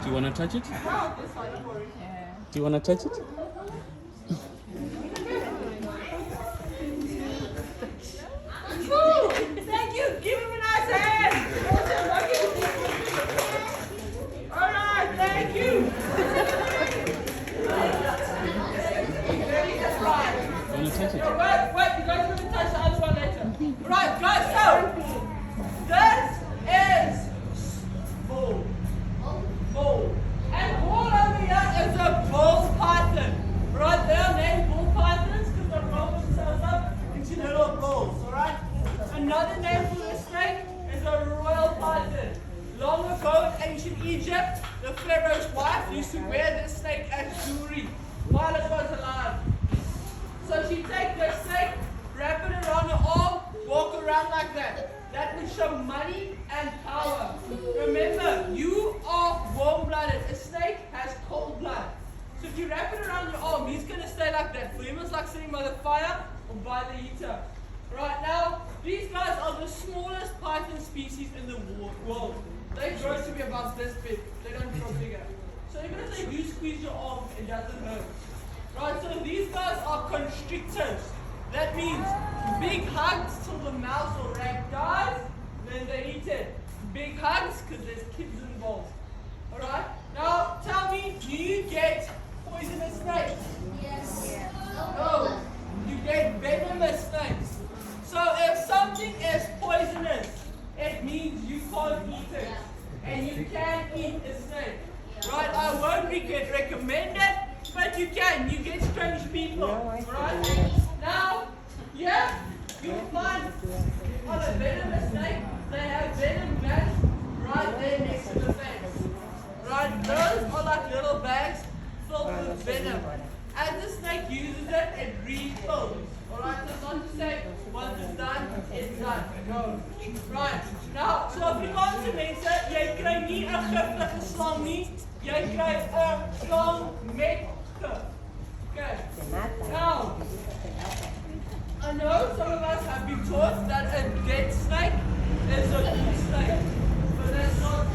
Do you want to touch it? Do you want to touch it? Thank you. Give him a nice hand. All right. Thank you. Right. You want to touch it? Wait. You guys are going to touch the other one later. Right, guys. So this is bull. And all over here is a bull python. Right, they are named bull pythons because they roll themselves up into little bulls. Alright? Another name for this snake is a royal python. Long ago in ancient Egypt, the pharaoh's wife used to wear this snake as jewelry while it was alive. So she'd take this snake, wrap it around her arm, walk around like that. That would show money and power. Remember, you are warm-blooded. A snake has cold blood. So if you wrap it around your arm, he's going to stay like that. For him, it's like sitting by the fire or by the heater. Right now, these guys are the smallest python species in the world. They grow to be about this big. They don't grow bigger. So even if they do squeeze your arm, it doesn't hurt. Right, so these guys are constrictors. That means big hugs till the mouse or rat dies, then they eat it. Big hugs because there's kids involved. Alright? Now tell me, do you get poisonous snakes? Yes. No. You get venomous snakes. So if something is poisonous, it means you can't eat it. And you can eat a snake. Right? I won't recommend it, but you can. You get strange people. Right? Now, yeah, you'll find on a venomous snake, they have venom glands right there next to the fangs. Right? Those are like little bags filled with venom. As the snake uses it, it refills. Alright, so it's not to say once it's done, it's done. Go. Right. Now, so Afrikaanse mense, jy kry nie 'n giftige slang nie, jy kry 'n slang met gif. Okay. Now, I know some of us have been taught that a dead snake is a good snake, but that's not